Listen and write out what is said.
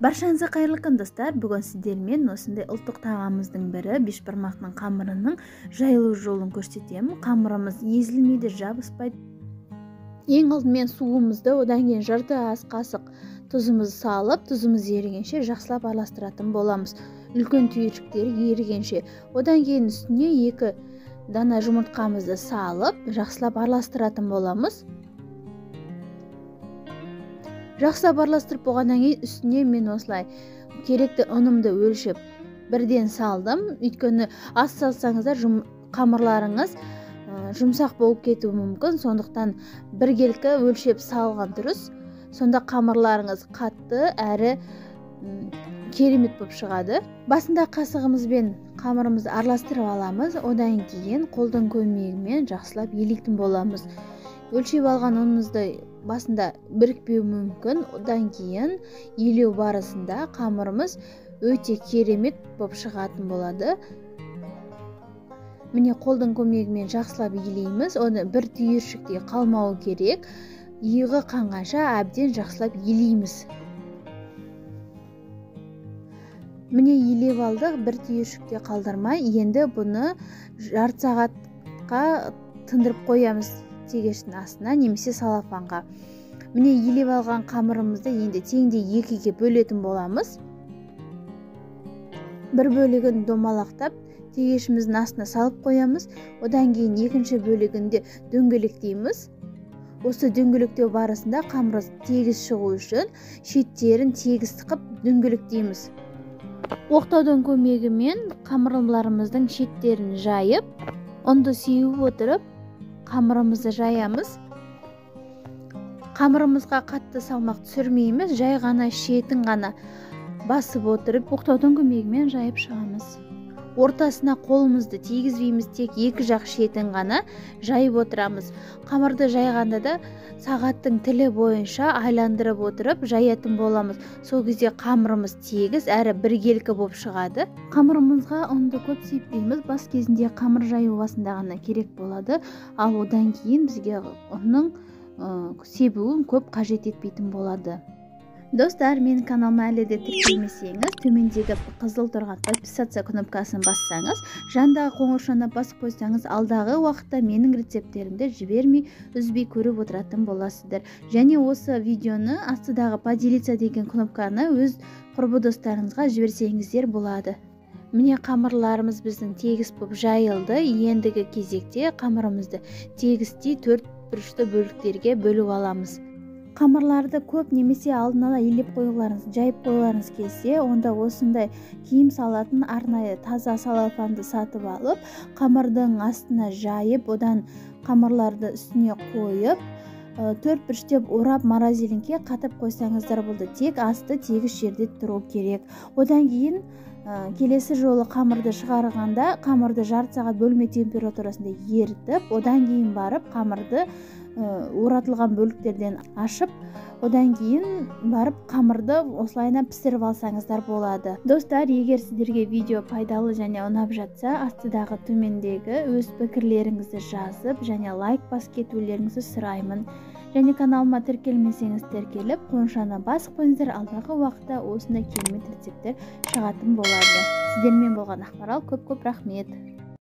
Баршаңызға қайырлы күн достар. Бүгін сіздермен осындай ұлттық тағамымыздың бірі бешбармақтың қамырының жайылу жолын көрсетемін. Қамырымыз езілмейді, жабыспайды. Ең алдымен суымызды, одан кейін жарты ас қасық тұзымызды салып, тұзымыз ерігенше жақсылап араластыратын боламыз. Үлкен түйіршіктері ерігенше. Одан кейін үстіне 2 дана жұмыртқамызды салып, жақсылап араластыратын боламыз. Жақсылап араластырып болғаннан кейін үстіне мен осылай керекті ұнымды өлшеп бірден салдым. Өйткені аз салсаңыздар қамырларыңыз жұмсақ болып кетуі мүмкін. Сондықтан біркелкі өлшеп салған дұрыс. Сонда қамырларыңыз қатты әрі керемет болып шығады. Басында қасығымызбен қамырымызды араластырып аламыз. Одан кейін қолдың көмегімен жақсылап елейтін боламыз. Өлшеп алған ұнымызды басында бірікпеуі мүмкін. Одан кейін елеу барысында қамырымыз өте керемет болып шығатын болады. Міне қолдың көмегімен жақсылап елейміз. Оны бір түйіршікте қалмауы керек. Иығы қанғанша әбден жақсылап елейміз. Міне елеп алдық, бір түйіршікте қалдырмай. Енді бұны жарты сағатқа тындырып қоямыз. Тегештің астына немесе салафанға. Міне елеп алған қамырымызды енді теңде 2-ге бөлетін боламыз. Бір бөлігін домалақтап тегешіміздің астына салып қоямыз. Одан кейін екінші бөлігінде дөңгелектейміз. Осы дөңгелектеу барысында қамырымыз тегіс шығу үшін шеттерін тегіс тықып дөңгелектейміз. Оқтаудың көмегімен қамырларымыздың шеттерін жайып, ұнды сеуіп отырып қамырымызды жаямыз. Қамырымызға қатты салмақ түсірмейміз, жай ғана шетін ғана басып отырып оқтаудың көмегімен жайып шығамыз. Ортасына қолымызды тигізбейміз, тек екі жақ шетін ғана жайып отырамыз. Қамырды жайғанда да сағаттың тілі бойынша айландырып отырып жаятын боламыз. Сол кезде қамырымыз тегіс әрі біркелкі болып шығады. Қамырымызға ұнды көп сеппейміз. Бас кезінде қамыр жаю басында ғана керек болады. Ал одан кейін бізге ұнның себуін көп қажет етпейтін болады. Достар, менің каналыма әлі де тіркелмесеңіз, төмендегі қызыл тұрған подписаться кнопкасын бассаңыз, жандағы қоңыршаны басып қойсаңыз, алдағы уақытта менің рецепттерімді жібермей, үзбей көріп отыратын боласыздар. Және осы видеоны астыдағы поделиться деген кнопканы өз құрбы достарыңызға жіберсеңіздер болады. Міне қамырларымыз біздің тегіс болып жайылды. Ендігі кезекте қамырымызды тегістей 4 бұрышты бөліктерге бөліп аламыз. Қамырларды көп немесе алдын ала елеп қойғыларыңыз, жайып қойғыларыңыз келсе, онда осындай киім салатын арнайы таза салафанды сатып алып, қамырдың астына жайып, одан қамырларды үстіне қойып, 4 бұрыштеп орап морозилинге қатып қойсаңыздар болды. Тек асты тегіс жерде тұру керек. Одан кейін келесі жолы қамырды шығарғанда, қамырды жарты сағат бөлме температурасында ерітіп, одан кейін барып қамырды оратылған бөліктерден ашып, одан кейін барып қамырды осылайна пісіріп алсаңыздар болады. Достар, егер сіздерге видео пайдалы және ұнап жатса, астыдағы төмендегі өз пікірлеріңізді жазып және лайк басып кетулеріңізді сұраймын. Және каналыма тіркелмесеңіз тіркеліп, қоңыршаны басып қойыңыздар. Алдағы уақытта осындай керемет рецепттер шығатын болады. Сіздермен болған Ақмарал, көп рахмет.